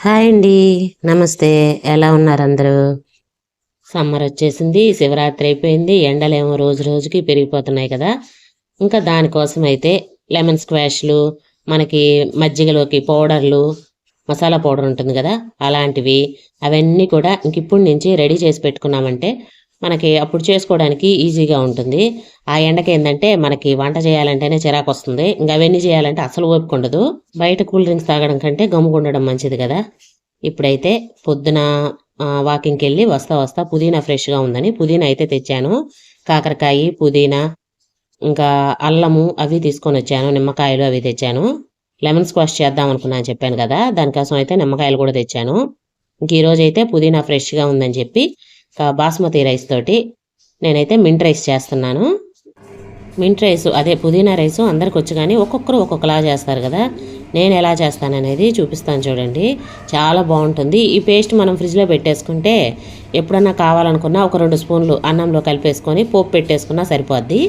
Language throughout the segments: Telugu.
హాయ్ అండి. నమస్తే. ఎలా ఉన్నారు అందరూ? సమ్మర్ వచ్చేసింది. శివరాత్రి అయిపోయింది. ఎండలేమో రోజు రోజుకి పెరిగిపోతున్నాయి కదా! ఇంకా దానికోసం అయితే లెమన్ స్క్వాష్‌లు, మనకి మజ్జిగలోకి పౌడర్‌లు, మసాలా పౌడర్ ఉంటుంది కదా! అలాంటివి అవన్నీ కూడా ఇంకిప్పటి నుంచి రెడీ చేసి పెట్టుకున్నామంటే మనకి అప్పుడు చేసుకోవడానికి ఈజీగా ఉంటుంది. ఆ ఎండకేందంటే మనకి వంట చేయాలంటేనే చిరాకొస్తుంది. ఇంక అవన్నీ చేయాలంటే అసలు ఓపిక ఉండదు. బయట కూల్ డ్రింక్స్ తాగడం కంటే గమ్ముగుండడం మంచిది కదా! ఇప్పుడైతే పొద్దున వాకింగ్‌కెళ్ళి వస్తా వస్తా పుదీనా ఫ్రెష్‌గా ఉందని పుదీనా అయితే తెచ్చాను. కాకరకాయి, పుదీనా, ఇంకా అల్లము అవి తీసుకొనొచ్చాను. నిమ్మకాయలు అవి తెచ్చాను. లెమన్ స్క్వాష్ చేద్దాం అనుకున్నా అని చెప్పాను కదా! దానికోసం అయితే నిమ్మకాయలు కూడా తెచ్చాను. ఇంక ఈరోజైతే పుదీనా ఫ్రెష్‌గా ఉందని చెప్పి బాస్మతి రైస్ తోటి నేనైతే మింట్ రైస్ చేస్తున్నాను. మింట్ రైస్ అదే పుదీనా రైసు అందరికొచ్చు కానీ ఒక్కొక్కరు ఒక్కొక్కలా చేస్తారు కదా! నేను ఎలా చేస్తాననేది చూపిస్తాను చూడండి. చాలా బాగుంటుంది. ఈ పేస్ట్ మనం ఫ్రిడ్జ్‌లో పెట్టేసుకుంటే ఎప్పుడన్నా కావాలనుకున్నా ఒక 2 స్పూన్లు అన్నంలో కలిపేసుకొని పోపు పెట్టేసుకున్నా సరిపోద్ది.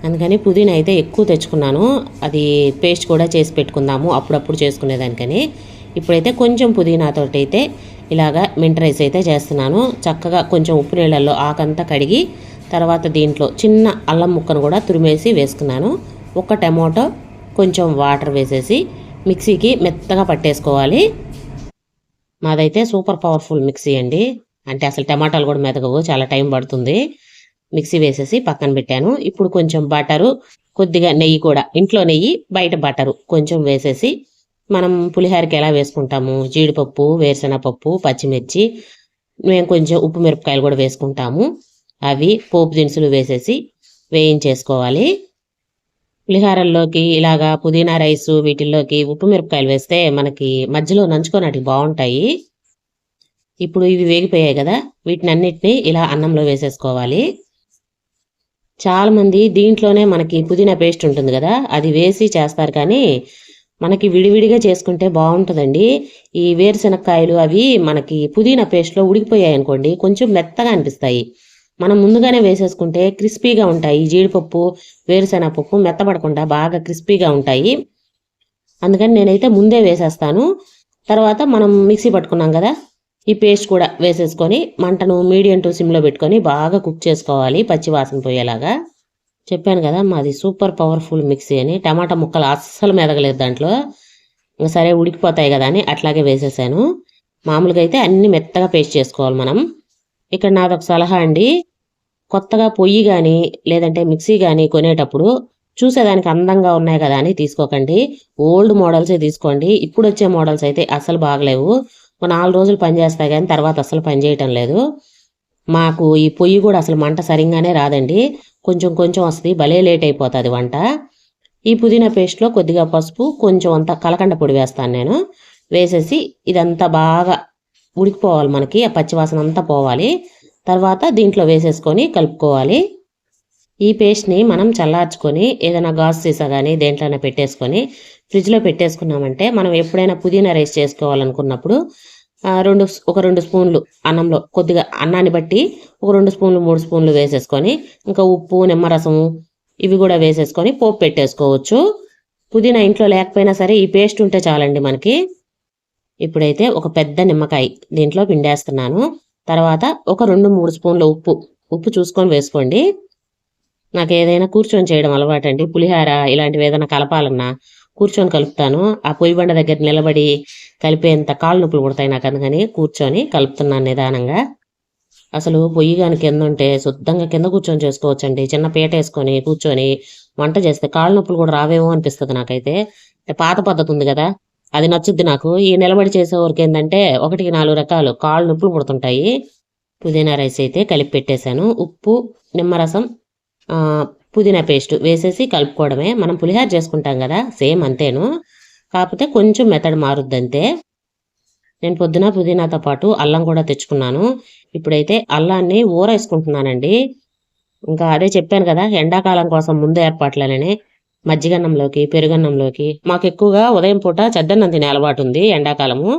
అందుకని పుదీనా అయితే ఎక్కువ తెచ్చుకున్నాను. అది పేస్ట్ కూడా చేసి పెట్టుకుందాము అప్పుడప్పుడు చేసుకునేదానికని. ఇప్పుడైతే కొంచెం పుదీనాతోటి అయితే ఇలాగా మింట్ రైస్ అయితే చేస్తున్నాను. చక్కగా కొంచెం ఉప్పు నీళ్ళల్లో ఆకంతా కడిగి తర్వాత దీంట్లో చిన్న అల్లం ముక్కను కూడా తురిమేసి వేసుకున్నాను. ఒక టమాటో కొంచెం వాటర్ వేసేసి మిక్సీకి మెత్తగా పట్టేసుకోవాలి. మాదైతే సూపర్ పవర్ఫుల్ మిక్సీ అండి. అంటే అసలు టమాటాలు కూడా మెదగవు, చాలా టైం పడుతుంది. మిక్సీ వేసేసి పక్కన పెట్టాను. ఇప్పుడు కొంచెం బటరు, కొద్దిగా నెయ్యి కూడా, ఇంట్లో నెయ్యి బయట బటరు కొంచెం వేసేసి మనం పులిహోరకి ఎలా వేసుకుంటాము జీడిపప్పు, వేరుశనగపప్పు, పచ్చిమిర్చి, మేము కొంచెం ఉప్పు మిరపకాయలు కూడా వేసుకుంటాము. అవి పోపు దినుసులు వేసేసి వేయించేసుకోవాలి. పులిహోరల్లోకి ఇలాగా పుదీనా రైసు వీటిల్లోకి ఉప్పు మిరపకాయలు వేస్తే మనకి మధ్యలో నంచుకోనటివి బాగుంటాయి. ఇప్పుడు ఇవి వేగిపోయాయి కదా! వీటినన్నిటిని ఇలా అన్నంలో వేసేసుకోవాలి. చాలామంది దీంట్లోనే మనకి పుదీనా పేస్ట్ ఉంటుంది కదా! అది వేసి చేస్తారు కానీ మనకి విడివిడిగా చేసుకుంటే బాగుంటుందండి. ఈ వేరుశనక్కాయలు అవి మనకి పుదీనా పేస్ట్‌లో ఉడికిపోయాయి అనుకోండి కొంచెం మెత్తగా అనిపిస్తాయి. మనం ముందుగానే వేసేసుకుంటే క్రిస్పీగా ఉంటాయి. జీడిపప్పు, వేరుశనగపప్పు మెత్తబడకుండా బాగా క్రిస్పీగా ఉంటాయి. అందుకని నేనైతే ముందే వేసేస్తాను. తర్వాత మనం మిక్సీ పట్టుకున్నాం కదా! ఈ పేస్ట్ కూడా వేసేసుకొని మంటను మీడియం టు సిమ్‌లో పెట్టుకొని బాగా కుక్ చేసుకోవాలి పచ్చి వాసన పోయేలాగా. చెప్పాను కదా! మాది సూపర్ పవర్‌ఫుల్ మిక్సీ అని. టమాటా ముక్కలు అస్సలు మెదగలేదు దాంట్లో. ఇంక సరే ఉడికిపోతాయి కదా అని అట్లాగే వేసేసాను. మామూలుగా అయితే అన్నీ మెత్తగా పేస్ట్ చేసుకోవాలి మనం. ఇక్కడ నాదొక సలహా అండి. కొత్తగా పొయ్యి గానీ, లేదంటే మిక్సీ గానీ కొనేటప్పుడు చూసేదానికి అందంగా ఉన్నాయి కదా అని తీసుకోకండి. ఓల్డ్ మోడల్సే తీసుకోండి. ఇప్పుడొచ్చే మోడల్స్ అయితే అస్సలు బాగలేవు. ఒక 4 రోజులు పనిచేస్తాయి గానీ తర్వాత అస్సలు పనిచేయటం లేదు. మాకు ఈ పొయ్యి కూడా అసలు మంట సరింగానే రాదండి. కొంచెం కొంచెం వస్తది. భలే లేట్ అయిపోతది వంట. ఈ పుదీనా పేస్ట్‌లో కొద్దిగా పసుపు, కొంచెం అంతా కలకండ పొడి వేస్తాను నేను. వేసేసి ఇదంతా బాగా ఉడికిపోవాలి మనకి. ఆ పచ్చి వాసన అంతా పోవాలి. తర్వాత దీంట్లో వేసేసుకొని కలుపుకోవాలి. ఈ పేస్ట్‌ని మనం చల్లార్చుకొని ఏదైనా గాజు సీసా గానీ దేంట్లోనే పెట్టేసుకొని ఫ్రిడ్జ్‌లో పెట్టేసుకున్నామంటే మనం ఎప్పుడైనా పుదీనా రైస్ చేసుకోవాలనుకున్నప్పుడు ఒక 2 స్పూన్లు అన్నంలో కొద్దిగా అన్నాన్ని బట్టి ఒక 2 స్పూన్లు, 3 స్పూన్లు వేసేసుకొని ఇంకా ఉప్పు, నిమ్మరసము ఇవి కూడా వేసేసుకొని పోపు పెట్టేసుకోవచ్చు. పుదీనా ఇంట్లో లేకపోయినా సరే ఈ పేస్ట్ ఉంటే చాలండి మనకి. ఇప్పుడైతే ఒక పెద్ద నిమ్మకాయ దీంట్లో పిండేస్తున్నాను. తర్వాత ఒక 2, 3 స్పూన్ల ఉప్పు చూసుకొని వేసుకోండి. నాకేదైనా కూర్చొని చేయడం అలవాటండి. పులిహోర ఇలాంటివి ఏదైనా కలపాలన్నా కూర్చొని కలుపుతాను. ఆ పొయ్యి బండ దగ్గర నిలబడి కలిపేంత కాళ్ళు నొప్పులు పుడతాయి నాకు. అందుకని కూర్చొని కలుపుతున్నాను నిదానంగా. అసలు పొయ్యి గాని కిందుంటే శుద్ధంగా కింద కూర్చొని చేసుకోవచ్చండి. చిన్న పీటేసుకొని కూర్చొని వంట చేస్తే కాళ్ళు నొప్పులు కూడా రావేమో అనిపిస్తది నాకైతే. పాత పద్ధతి ఉంది గదా! అది నచ్చుద్ది నాకు. ఈ నిలబడి చేసేవరకేందంటే ఒకటికి 4 రకాలు కాళ్ళు నొప్పులు పుడుతుంటాయి. పుదీనా రైస్ అయితే కలిపి పెట్టేశాను. ఉప్పు, నిమ్మరసం, పుదీనా పేస్ట్ వేసేసి కలుపుకోవడమే. మనం పులిహోర చేసుకుంటాం కదా! సేమ్ అంతేను. కాకపోతే కొంచెం మెథడ్ మారుద్దంతే. నేను పొద్దున పుదీనాతో పాటు అల్లం కూడా తెచ్చుకున్నాను. ఇప్పుడైతే అల్లాన్ని ఊరేసుకుంటున్నానండి. ఇంకా అదే చెప్పాను కదా! ఎండాకాలం కోసం ముందు ఏర్పాట్లనని. మజ్జిగన్నంలోకి, పెరుగన్నంలోకి మాకెక్కువగా ఉదయం పూట చద్దన్నం తినే అలవాటుంది ఎండాకాలము.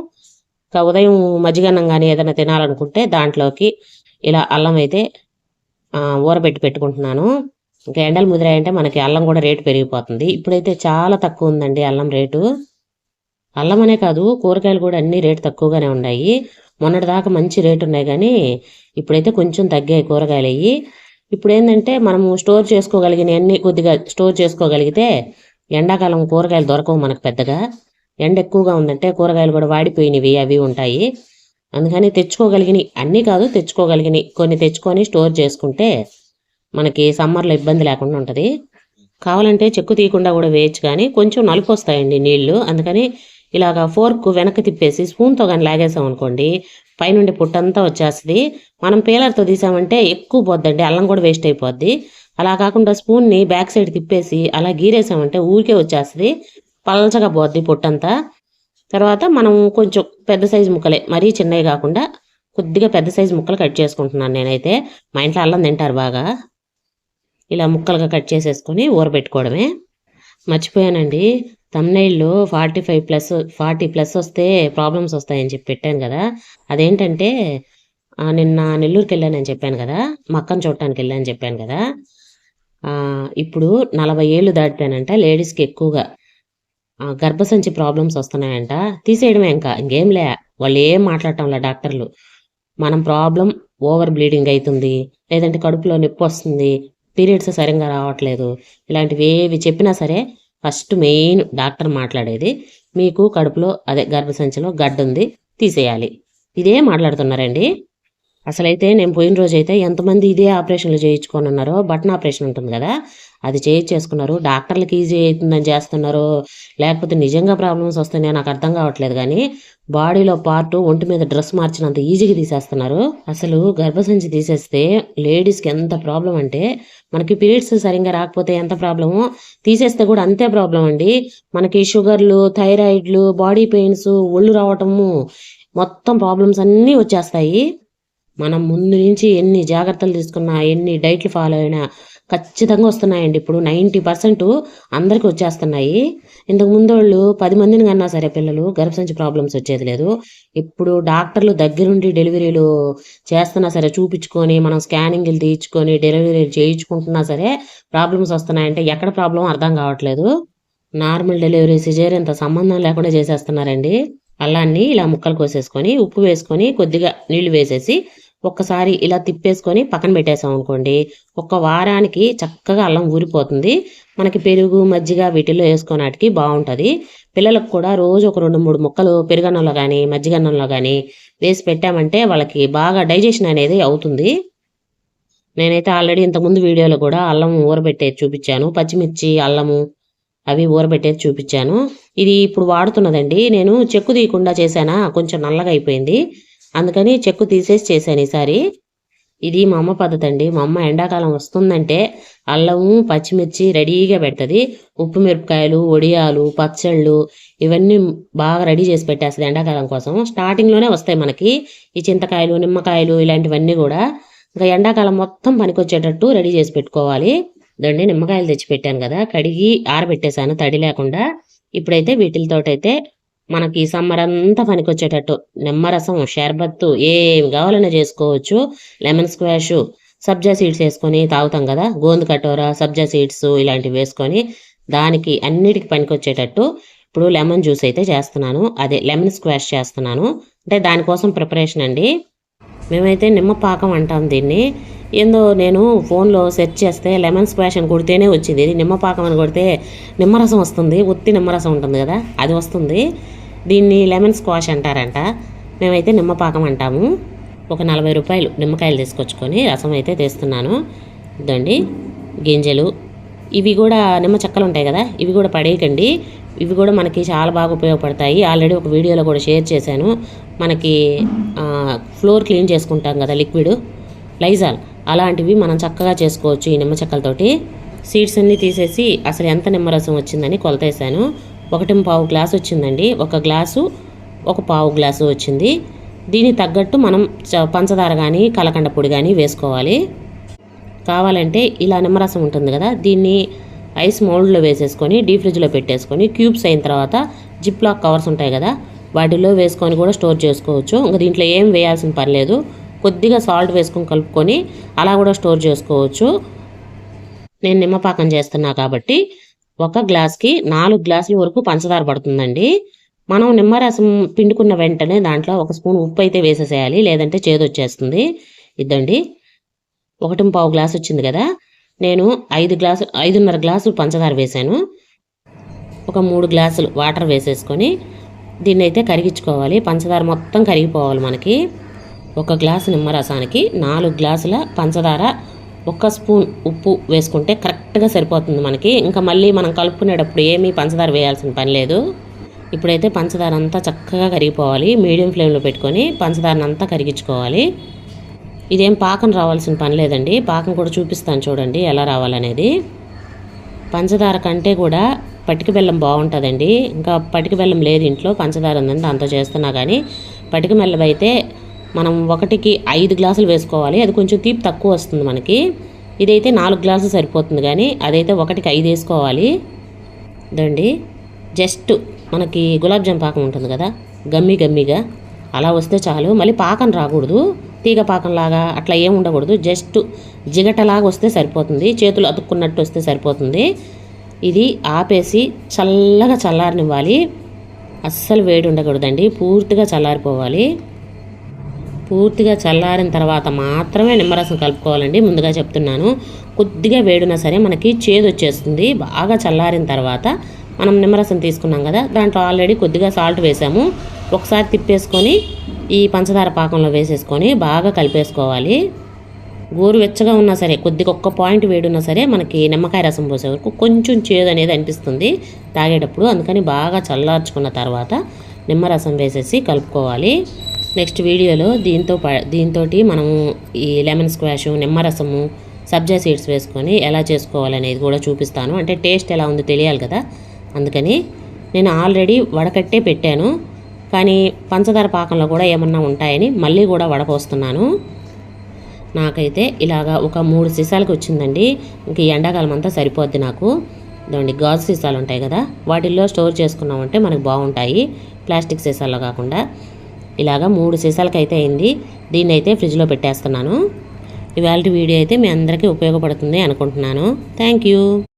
ఉదయం మజ్జిగన్నం గానీ ఏదైనా తినాలనుకుంటే దాంట్లోకి ఇలా అల్లం అయితే ఊరబెట్టి పెట్టుకుంటున్నాను. ఇంకా ఎండలు ముదిరాయంటే మనకి అల్లం కూడా రేటు పెరిగిపోతుంది. ఇప్పుడైతే చాలా తక్కువ ఉందండి అల్లం రేటు. అల్లం అనే కాదు, కూరగాయలు కూడా అన్ని రేటు తక్కువగానే ఉన్నాయి. మొన్నటిదాకా మంచి రేటు ఉన్నాయి కానీ ఇప్పుడైతే కొంచెం తగ్గాయి కూరగాయలు అయ్యి. ఇప్పుడు ఏంటంటే మనము స్టోర్ చేసుకోగలిగిన అన్ని కొద్దిగా స్టోర్ చేసుకోగలిగితే ఎండాకాలం కూరగాయలు దొరకవు మనకు పెద్దగా. ఎండ ఎక్కువగా ఉందంటే కూరగాయలు కూడా వాడిపోయినవి అవి ఉంటాయి. అందుకని తెచ్చుకోగలిగినవి అన్నీ కాదు, తెచ్చుకోగలిగినవి కొన్ని తెచ్చుకొని స్టోర్ చేసుకుంటే మనకి సమ్మర్లో ఇబ్బంది లేకుండా ఉంటుంది. కావాలంటే చెక్కు తీయకుండా కూడా వేయచ్చు, కానీ కొంచెం నలుపు వస్తాయండి నీళ్లు. అందుకని ఇలాగా ఫోర్క్ వెనక్కి తిప్పేసి స్పూన్తో కానీ లాగేసాం అనుకోండి పైనుండి పుట్టంతా వచ్చేస్తుంది. మనం పీలర్తో తీసామంటే ఎక్కువ పోద్దండి, అల్లం కూడా వేస్ట్ అయిపోద్ది. అలా కాకుండా స్పూన్ని బ్యాక్ సైడ్ తిప్పేసి అలా గీరేసామంటే ఊరికే వచ్చేస్తుంది, పల్చగా పోద్ది పుట్టంతా. తర్వాత మనం కొంచెం పెద్ద సైజు ముక్కలే, మరీ చిన్నవి కాకుండా కొద్దిగా పెద్ద సైజు ముక్కలు కట్ చేసుకుంటున్నాను నేనైతే. మా ఇంట్లో అల్లం తింటారు బాగా. ఇలా ముక్కలుగా కట్ చేసేసుకొని ఊరబెట్టుకోవడమే. మర్చిపోయానండి, థంబ్నెయిల్లో 40+ వస్తే ప్రాబ్లమ్స్ వస్తాయని చెప్పి పెట్టాను కదా. అదేంటంటే నిన్న నెల్లూరుకి వెళ్ళానని చెప్పాను కదా, మా అక్కని చూడటానికి వెళ్ళానని చెప్పాను కదా. ఇప్పుడు 40 ఏళ్ళు దాటితేనంట లేడీస్కి ఎక్కువగా గర్భసంచి ప్రాబ్లమ్స్ వస్తున్నాయంట. తీసేయడమే, ఇంకేం లే, వాళ్ళు ఏం మాట్లాడటంలా డాక్టర్లు. మనం ప్రాబ్లం ఓవర్ బ్లీడింగ్ అవుతుంది, లేదంటే కడుపులో నొప్పి వస్తుంది, పీరియడ్స్ సరిగ్గా రావట్లేదు, ఇలాంటివి ఏవి చెప్పినా సరే ఫస్ట్ మెయిన్ డాక్టర్ మాట్లాడేది మీకు కడుపులో అదే గర్భసంచిలో గడ్డ ఉంది, తీసేయాలి. ఇదే మాట్లాడుతున్నారండి. అసలైతే నేను పోయిన రోజైతే ఎంతమంది ఇదే ఆపరేషన్లు చేయించుకొని ఉన్నారో. బటన్ ఆపరేషన్ ఉంటుంది కదా, అది చేయించేసుకున్నారు. డాక్టర్లకి ఈజీ అవుతుందని చేస్తున్నారు, లేకపోతే నిజంగా ప్రాబ్లమ్స్ వస్తున్నాయో నాకు అర్థం కావట్లేదు. కానీ బాడీలో పార్ట్ ఒంటి మీద డ్రెస్ మార్చినంత ఈజీగా తీసేస్తున్నారు. అసలు గర్భసంచి తీసేస్తే లేడీస్కి ఎంత ప్రాబ్లం అంటే, మనకి పీరియడ్స్ సరిగ్గా రాకపోతే ఎంత ప్రాబ్లమో, తీసేస్తే కూడా అంతే ప్రాబ్లం అండి. మనకి షుగర్లు, థైరాయిడ్లు, బాడీ పెయిన్స్, ఒళ్ళు రావటము, మొత్తం ప్రాబ్లమ్స్ అన్నీ వచ్చేస్తాయి. మనం ముందు నుంచి ఎన్ని జాగ్రత్తలు తీసుకున్నా, ఎన్ని డైట్లు ఫాలో అయినా ఖచ్చితంగా వస్తున్నాయండి. ఇప్పుడు 90% అందరికీ వచ్చేస్తున్నాయి. ఇంతకు ముందు వాళ్ళు 10 మందిని కన్నా సరే పిల్లలు గర్భసంచి ప్రాబ్లమ్స్ వచ్చేది లేదు. ఇప్పుడు డాక్టర్లు దగ్గరుండి డెలివరీలు చేస్తున్నా సరే, చూపించుకొని మనం స్కానింగ్లు తీయించుకొని డెలివరీలు చేయించుకుంటున్నా సరే ప్రాబ్లమ్స్ వస్తున్నాయంటే ఎక్కడ ప్రాబ్లం అర్థం కావట్లేదు. నార్మల్ డెలివరీ సిజేరియన్తో సంబంధం లేకుండా చేసేస్తున్నారండి. అల్లాన్ని ఇలా ముక్కలు కోసేసుకొని ఉప్పు వేసుకొని కొద్దిగా నీళ్లు వేసేసి ఒక్కసారి ఇలా తిప్పేసుకొని పక్కన పెట్టేసాం అనుకోండి, ఒక్క వారానికి చక్కగా అల్లం ఊరిపోతుంది. మనకి పెరుగు, మజ్జిగ వీటిల్లో వేసుకోనాటికి బాగుంటుంది. పిల్లలకు కూడా రోజు ఒక 2-3 ముక్కలు పెరుగన్నంలో కానీ మజ్జిగన్నంలో కానీ వేసి పెట్టామంటే వాళ్ళకి బాగా డైజెషన్ అనేది అవుతుంది. నేనైతే ఆల్రెడీ ఇంతకుముందు వీడియోలో కూడా అల్లం ఊరబెట్టేది చూపించాను, పచ్చిమిర్చి అల్లము అవి ఊరబెట్టేది చూపించాను. ఇది ఇప్పుడు వాడుతున్నదండి. నేను చెక్కు తీయకుండా చేశానా, కొంచెం నల్లగా అయిపోయింది, అందుకని చెక్కు తీసేసి చేశాను ఈసారి. ఇది మా అమ్మ పద్ధతి అండి. మా అమ్మ ఎండాకాలం వస్తుందంటే అల్లము, పచ్చిమిర్చి రెడీగా పెడుతుంది. ఉప్పు మిరపకాయలు, వడియాలు, పచ్చళ్ళు ఇవన్నీ బాగా రెడీ చేసి పెట్టేస్తుంది ఎండాకాలం కోసం. స్టార్టింగ్లోనే వస్తాయి మనకి ఈ చింతకాయలు, నిమ్మకాయలు ఇలాంటివన్నీ కూడా. ఇంకా ఎండాకాలం మొత్తం పనికొచ్చేటట్టు రెడీ చేసి పెట్టుకోవాలి. దండి నిమ్మకాయలు తెచ్చి పెట్టాను కదా, కడిగి ఆరబెట్టేశాను తడి లేకుండా. ఇప్పుడైతే వీటితోటైతే మనకి సమ్మర్ అంతా పనికొచ్చేటట్టు నిమ్మరసం, షర్బత్తు ఏం కావాలన్నా చేసుకోవచ్చు. లెమన్ స్క్వాష్, సబ్జా సీడ్స్ వేసుకొని తాగుతాం కదా, గోందు కటోరా, సబ్జా సీడ్స్ ఇలాంటివి వేసుకొని దానికి అన్నిటికి పనికొచ్చేటట్టు ఇప్పుడు లెమన్ జ్యూస్ అయితే చేస్తున్నాను. అదే లెమన్ స్క్వాష్ చేస్తున్నాను, అంటే దానికోసం ప్రిపరేషన్ అండి. మేమైతే నిమ్మ పాకం అంటాం దీన్ని. ఏందో నేను ఫోన్లో సెర్చ్ చేస్తే లెమన్ స్క్వాష్ అని కొడితేనే వచ్చింది, ఇది నిమ్మపాకం అని కొడితే నిమ్మరసం వస్తుంది, ఉత్తి నిమ్మరసం ఉంటుంది కదా అది వస్తుంది. దీన్ని లెమన్ స్క్వాష్ అంటారంట, మేమైతే నిమ్మపాకం అంటాము. ఒక 40 రూపాయలు నిమ్మకాయలు తీసుకొచ్చుకొని రసం అయితే తీస్తున్నాను. ఇదండి గింజలు, ఇవి కూడా నిమ్మ చెక్కలు ఉంటాయి కదా, ఇవి కూడా పడేయకండి, ఇవి కూడా మనకి చాలా బాగా ఉపయోగపడతాయి. ఆల్రెడీ ఒక వీడియోలో కూడా షేర్ చేశాను. మనకి ఫ్లోర్ క్లీన్ చేసుకుంటాం కదా లిక్విడ్ లైజాల్, అలాంటివి మనం చక్కగా చేసుకోవచ్చు ఈ నిమ్మ చెక్కలతోటి. సీడ్స్ అన్నీ తీసేసి అసలు ఎంత నిమ్మరసం వచ్చిందని కొలతేసాను. 1.25 గ్లాసు వచ్చిందండి. 1 గ్లాసు 1/4 గ్లాసు వచ్చింది. దీనికి తగ్గట్టు మనం పంచదార కానీ కలకండ పొడి కానీ వేసుకోవాలి. కావాలంటే ఇలా నిమ్మరసం ఉంటుంది కదా, దీన్ని ఐస్ మౌల్డ్లో వేసేసుకొని డీప్ ఫ్రిడ్జ్లో పెట్టేసుకొని క్యూబ్స్ అయిన తర్వాత జిప్ లాక్ కవర్స్ ఉంటాయి కదా వాటిలో వేసుకొని కూడా స్టోర్ చేసుకోవచ్చు. ఇంకా దీంట్లో ఏం వేయాల్సిన పని లేదు, కొద్దిగా సాల్ట్ వేసుకొని కలుపుకొని అలా కూడా స్టోర్ చేసుకోవచ్చు. నేను నిమ్మపాకం చేస్తున్నా కాబట్టి 1 గ్లాస్కి 4 గ్లాసుల వరకు పంచదార పడుతుందండి. మనం నిమ్మరసం పిండుకున్న వెంటనే దాంట్లో 1 స్పూన్ ఉప్పు అయితే వేసేసేయాలి, లేదంటే చేదు వచ్చేస్తుంది. ఇద్దండి 1.25 గ్లాసు వచ్చింది కదా, నేను 5.5 గ్లాసులు పంచదార వేసాను. ఒక 3 గ్లాసులు వాటర్ వేసేసుకొని దీన్ని అయితే కరిగించుకోవాలి. పంచదార మొత్తం కరిగిపోవాలి మనకి. 1 గ్లాసు నిమ్మరసానికి 4 గ్లాసుల పంచదార, 1 స్పూన్ ఉప్పు వేసుకుంటే కరెక్ట్గా సరిపోతుంది మనకి. ఇంకా మళ్ళీ మనం కలుపుకునేటప్పుడు ఏమీ పంచదార వేయాల్సిన పని లేదు. ఇప్పుడైతే పంచదార అంతా చక్కగా కరిగిపోవాలి. మీడియం ఫ్లేమ్లో పెట్టుకొని పంచదారని అంతా కరిగించుకోవాలి. ఇదేం పాకం రావాల్సిన పని లేదండి, పాకం కూడా చూపిస్తాను చూడండి ఎలా రావాలనేది. పంచదార కంటే కూడా పటిక బెల్లం బాగుంటుందండి. ఇంకా పటిక బెల్లం లేదు ఇంట్లో, పంచదార ఉందని దాంతో చేస్తున్నా. కానీ పటిక బెల్లం అయితే మనం 1కి 5 గ్లాసులు వేసుకోవాలి, అది కొంచెం తీపి తక్కువ వస్తుంది మనకి. ఇదైతే 4 గ్లాసులు సరిపోతుంది, కానీ అదైతే 1కి 5 వేసుకోవాలి. ఇదండి జస్ట్ మనకి గులాబ్ జామ్ పాకం ఉంటుంది కదా, గమ్మిగా అలా వస్తే చాలు. మళ్ళీ పాకం రాకూడదు, తీగ పాకంలాగా అట్లా ఏం ఉండకూడదు. జస్ట్ జిగటలాగా వస్తే సరిపోతుంది, చేతులు అతుక్కున్నట్టు వస్తే సరిపోతుంది. ఇది ఆపేసి చల్లగా చల్లారనివ్వాలి. అస్సలు వేడి ఉండకూడదండి, పూర్తిగా చల్లారిపోవాలి. పూర్తిగా చల్లారిన తర్వాత మాత్రమే నిమ్మరసం కలుపుకోవాలండి, ముందుగా చెప్తున్నాను. కొద్దిగా వేడినా సరే మనకి చేదు వచ్చేస్తుంది. బాగా చల్లారిన తర్వాత మనం నిమ్మరసం తీసుకున్నాం కదా, దాంట్లో ఆల్రెడీ కొద్దిగా సాల్ట్ వేసాము. ఒకసారి తిప్పేసుకొని ఈ పంచదార పాకంలో వేసేసుకొని బాగా కలిపేసుకోవాలి. గోరువెచ్చగా ఉన్నా సరే, కొద్దిగా 1 పాయింట్ వేడున్నా సరే మనకి నిమ్మకాయ రసం పోసే వరకు కొంచెం చేదు అనేది అనిపిస్తుంది తాగేటప్పుడు. అందుకని బాగా చల్లార్చుకున్న తర్వాత నిమ్మరసం వేసేసి కలుపుకోవాలి. నెక్స్ట్ వీడియోలో దీంతో మనము ఈ లెమన్ స్క్వాష్, నిమ్మరసము, సబ్జా సీడ్స్ వేసుకొని ఎలా చేసుకోవాలనేది కూడా చూపిస్తాను. అంటే టేస్ట్ ఎలా ఉందో తెలియాలి కదా, అందుకని నేను ఆల్రెడీ వడకట్టే పెట్టాను. కానీ పంచదార పాకంలో కూడా ఏమన్నా ఉంటాయని మళ్ళీ కూడా వడపోస్తున్నాను. నాకైతే ఇలాగా ఒక 3 సీసాలకు వచ్చిందండి. ఇంక ఈ ఎండాకాలం అంతా సరిపోద్ది నాకు. ఇదండి గాజు సీసాలు ఉంటాయి కదా, వాటిల్లో స్టోర్ చేసుకున్నామంటే మనకు బాగుంటాయి, ప్లాస్టిక్ సీసాల్లో కాకుండా. ఇలాగా 3 సీసాలకు అయితే అయింది. దీన్ని అయితే ఫ్రిడ్జ్లో పెట్టేస్తున్నాను. ఇవాళ వీడియో అయితే మీ అందరికీ ఉపయోగపడుతుంది అనుకుంటున్నాను. Thank you.